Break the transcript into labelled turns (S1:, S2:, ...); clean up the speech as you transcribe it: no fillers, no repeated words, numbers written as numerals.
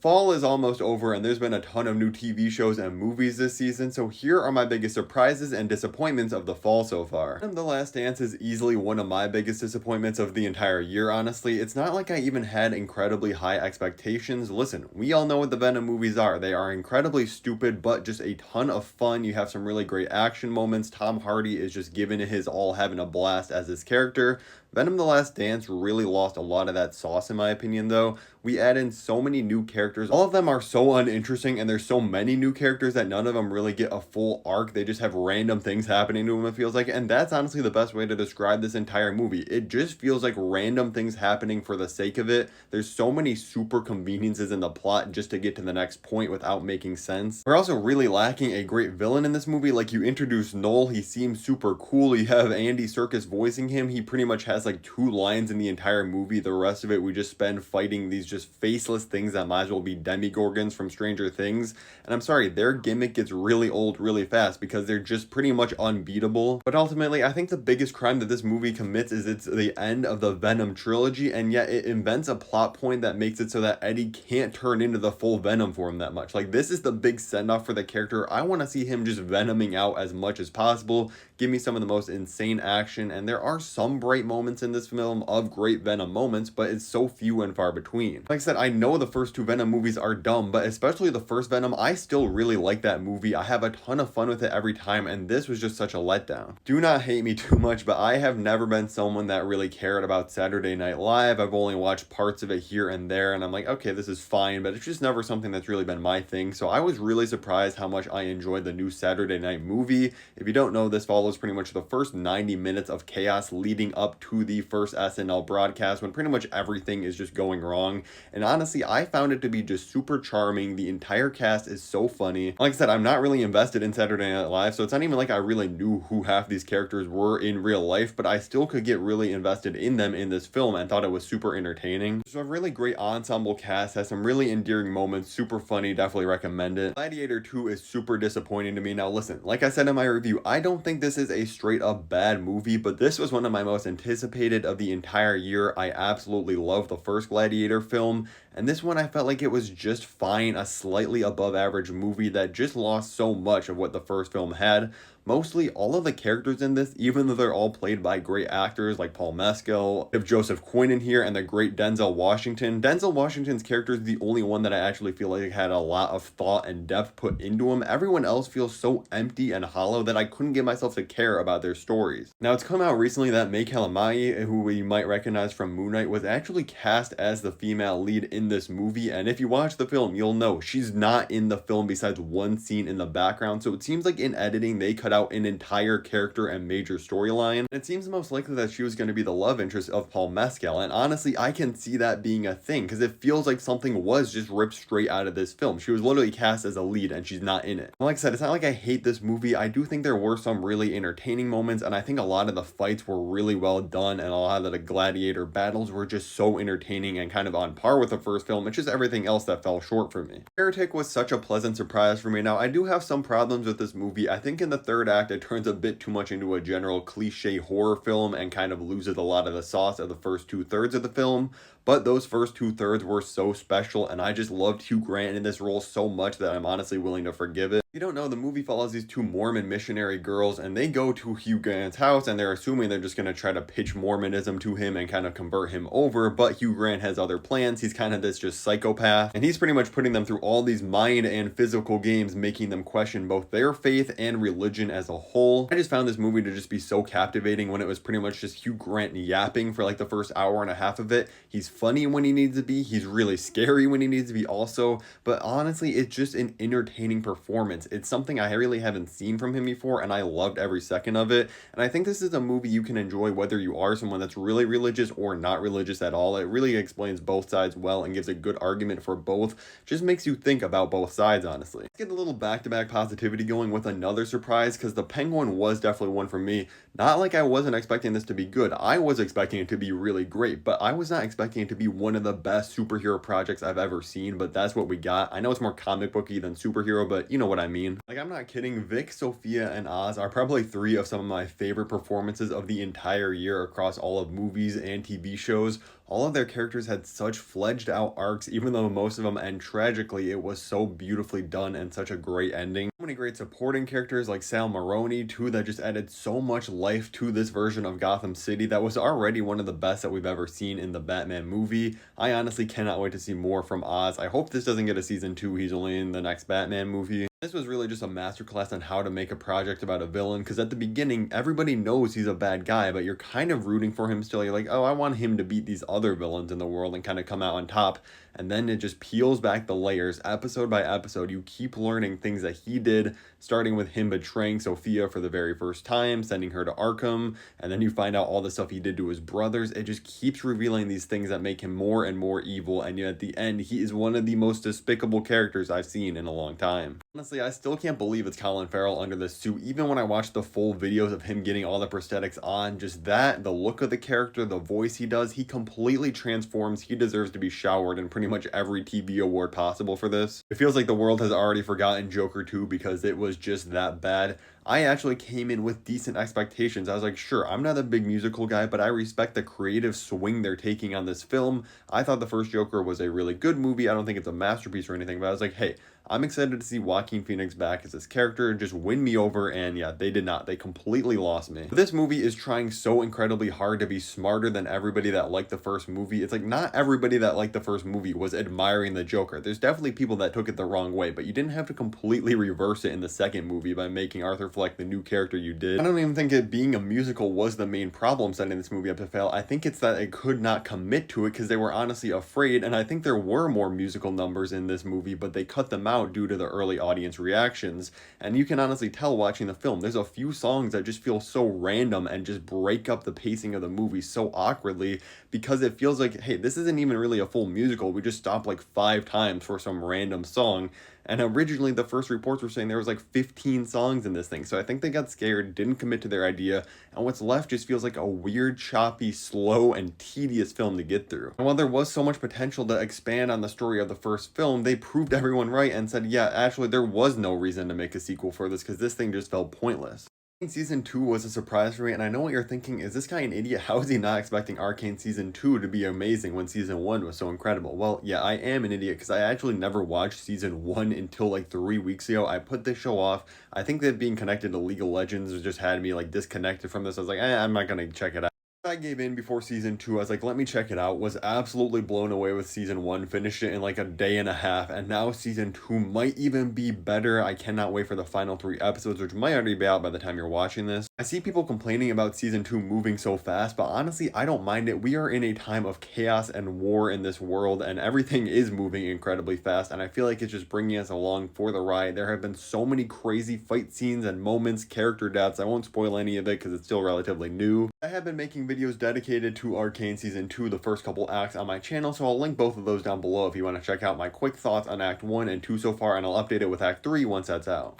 S1: Fall is almost over and there's been a ton of new TV shows and movies this season, so here are my biggest surprises and disappointments of the fall so far. The Last Dance is easily one of my biggest disappointments of the entire year, honestly. It's not like I even had incredibly high expectations. Listen, we all know what the Venom movies are. They are incredibly stupid, but just a ton of fun. You have some really great action moments. Tom Hardy is just giving it his all, having a blast as his character. Venom The Last Dance really lost a lot of that sauce in my opinion though. We add in so many new characters. All of them are so uninteresting and there's so many new characters that none of them really get a full arc. They just have random things happening to them, it feels like. And that's honestly the best way to describe this entire movie. It just feels like random things happening for the sake of it. There's so many super conveniences in the plot just to get to the next point without making sense. We're also really lacking a great villain in this movie. Like, you introduce Noel, he seems super cool. You have Andy Serkis voicing him. He pretty much has like 2 lines in the entire movie. The rest of it we just spend fighting these just faceless things that might as well be demigorgons from Stranger Things. And I'm sorry, their gimmick gets really old really fast because they're just pretty much unbeatable. But ultimately, I think the biggest crime that this movie commits is it's the end of the Venom trilogy, and yet it invents a plot point that makes it so that Eddie can't turn into the full Venom form that much. Like, this is the big send-off for the character. I want to see him just venoming out as much as possible. Give me some of the most insane action, and there are some bright moments in this film of great Venom moments, but it's so few and far between. Like I said, I know the first 2 Venom movies are dumb, but especially the first Venom, I still really like that movie. I have a ton of fun with it every time, and this was just such a letdown. Do not hate me too much, but I have never been someone that really cared about Saturday Night Live. I've only watched parts of it here and there, and I'm like, okay, this is fine, but it's just never something that's really been my thing. So I was really surprised how much I enjoyed the new Saturday Night movie. If you don't know, this follows pretty much the first 90 minutes of chaos leading up to the first SNL broadcast when pretty much everything is just going wrong. And honestly, I found it to be just super charming. The entire cast is so funny. Like I said, I'm not really invested in Saturday Night Live, so it's not even like I really knew who half these characters were in real life, but I still could get really invested in them in this film and thought it was super entertaining. There's a really great ensemble cast, has some really endearing moments, super funny, definitely recommend it. Gladiator 2 is super disappointing to me. Now listen, like I said in my review, I don't think this is a straight up bad movie, but this was one of my most anticipated of the entire year. I absolutely love the first Gladiator film, and this one I felt like it was just fine, a slightly above average movie that just lost so much of what the first film had. Mostly all of the characters in this, even though they're all played by great actors like Paul Mescal, we have Joseph Quinn in here, and the great Denzel Washington. Denzel Washington's character is the only one that I actually feel like had a lot of thought and depth put into him. Everyone else feels so empty and hollow that I couldn't get myself to care about their stories. Now, it's come out recently that May Calamai, who we might recognize from Moon Knight, was actually cast as the female lead in this movie, and if you watch the film, you'll know she's not in the film besides one scene in the background, so it seems like in editing they cut out an entire character and major storyline. It seems most likely that she was going to be the love interest of Paul Mescal, and honestly, I can see that being a thing because it feels like something was just ripped straight out of this film. She was literally cast as a lead and she's not in it. Like I said, it's not like I hate this movie. I do think there were some really entertaining moments, and I think a lot of the fights were really well done, and a lot of the gladiator battles were just so entertaining and kind of on par with the first film. It's just everything else that fell short for me. Heretic was such a pleasant surprise for me. Now, I do have some problems with this movie. I think in the third act it turns a bit too much into a general cliche horror film and kind of loses a lot of the sauce of the first 2/3 of the film, but those first 2/3 were so special, and I just loved Hugh Grant in this role so much that I'm honestly willing to forgive it. If you don't know, the movie follows these 2 Mormon missionary girls, and they go to Hugh Grant's house, and they're assuming they're just going to try to pitch Mormonism to him and kind of convert him over, but Hugh Grant has other plans. He's kind of this just psychopath, and he's pretty much putting them through all these mind and physical games, making them question both their faith and religion as a whole. I just found this movie to just be so captivating when it was pretty much just Hugh Grant yapping for like the first hour and a half of it. He's funny when he needs to be, he's really scary when he needs to be also, but honestly, it's just an entertaining performance. It's something I really haven't seen from him before, and I loved every second of it. And I think this is a movie you can enjoy whether you are someone that's really religious or not religious at all. It really explains both sides well and gives a good argument for both. Just makes you think about both sides, honestly. Let's get a little back-to-back positivity going with another surprise, because the Penguin was definitely one for me. Not like I wasn't expecting this to be good. I was expecting it to be really great, but I was not expecting Arcane to be one of the best superhero projects I've ever seen, but that's what we got. I know it's more comic booky than superhero, but you know what I mean. Like, I'm not kidding. Vic, Sophia, and Oz are probably three of some of my favorite performances of the entire year across all of movies and TV shows. All of their characters had such fledged out arcs, even though most of them end tragically. It was so beautifully done and such a great ending. So many great supporting characters like Sal Maroni, too, that just added so much life to this version of Gotham City that was already one of the best that we've ever seen in the Batman movie. I honestly cannot wait to see more from Oz. I hope this doesn't get a season 2. He's only in the next Batman movie. This was really just a masterclass on how to make a project about a villain, because at the beginning, everybody knows he's a bad guy, but you're kind of rooting for him still. You're like, oh, I want him to beat these other villains in the world and kind of come out on top. And then it just peels back the layers episode by episode. You keep learning things that he did, starting with him betraying Sophia for the very first time, sending her to Arkham, and then you find out all the stuff he did to his brothers. It just keeps revealing these things that make him more and more evil, and yet at the end, he is one of the most despicable characters I've seen in a long time. Honestly, I still can't believe it's Colin Farrell under the suit. Even when I watch the full videos of him getting all the prosthetics on, just that, the look of the character, the voice he does, he completely transforms. He deserves to be showered in pretty much every TV award possible for this. It feels like the world has already forgotten Joker 2 because it was just that bad. I actually came in with decent expectations. I was like, sure, I'm not a big musical guy, but I respect the creative swing they're taking on this film. I thought the first Joker was a really good movie. I don't think it's a masterpiece or anything, but I was like, hey, I'm excited to see Joaquin Phoenix back as this character, just win me over, and yeah, they did not. They completely lost me. This movie is trying so incredibly hard to be smarter than everybody that liked the first movie. It's like, not everybody that liked the first movie was admiring the Joker. There's definitely people that took it the wrong way, but you didn't have to completely reverse it in the second movie by making Arthur Fleck the new character you did. I don't even think it being a musical was the main problem setting this movie up to fail. I think it's that it could not commit to it because they were honestly afraid, and I think there were more musical numbers in this movie, but they cut them out due to the early audience reactions. And you can honestly tell watching the film, there's a few songs that just feel so random and just break up the pacing of the movie so awkwardly, because it feels like, hey, this isn't even really a full musical. We just stopped like 5 times for some random song. And originally the first reports were saying there was like 15 songs in this thing. So I think they got scared, didn't commit to their idea, and what's left just feels like a weird, choppy, slow, and tedious film to get through. And while there was so much potential to expand on the story of the first film, they proved everyone right and said, yeah, actually there was no reason to make a sequel for this because this thing just felt pointless. Season 2 was a surprise for me, and I know what you're thinking, is this guy an idiot? How is he not expecting Arcane Season 2 to be amazing when Season 1 was so incredible? Well, yeah, I am an idiot because I actually never watched Season 1 until like 3 weeks ago. I put this show off. I think that being connected to League of Legends just had me like disconnected from this. I was like, I'm not gonna check it out. I gave in before Season 2. I was like, let me check it out. Was absolutely blown away with Season 1. Finished it in like a day and a half. And now Season 2 might even be better. I cannot wait for the final 3 episodes, which might already be out by the time you're watching this. I see people complaining about Season 2 moving so fast, but honestly, I don't mind it. We are in a time of chaos and war in this world, and everything is moving incredibly fast. And I feel like it's just bringing us along for the ride. There have been so many crazy fight scenes and moments, character deaths. I won't spoil any of it because it's still relatively new. I have been making videos dedicated to Arcane Season 2, the first couple acts on my channel, so I'll link both of those down below if you want to check out my quick thoughts on Act 1 and 2 so far, and I'll update it with Act 3 once that's out.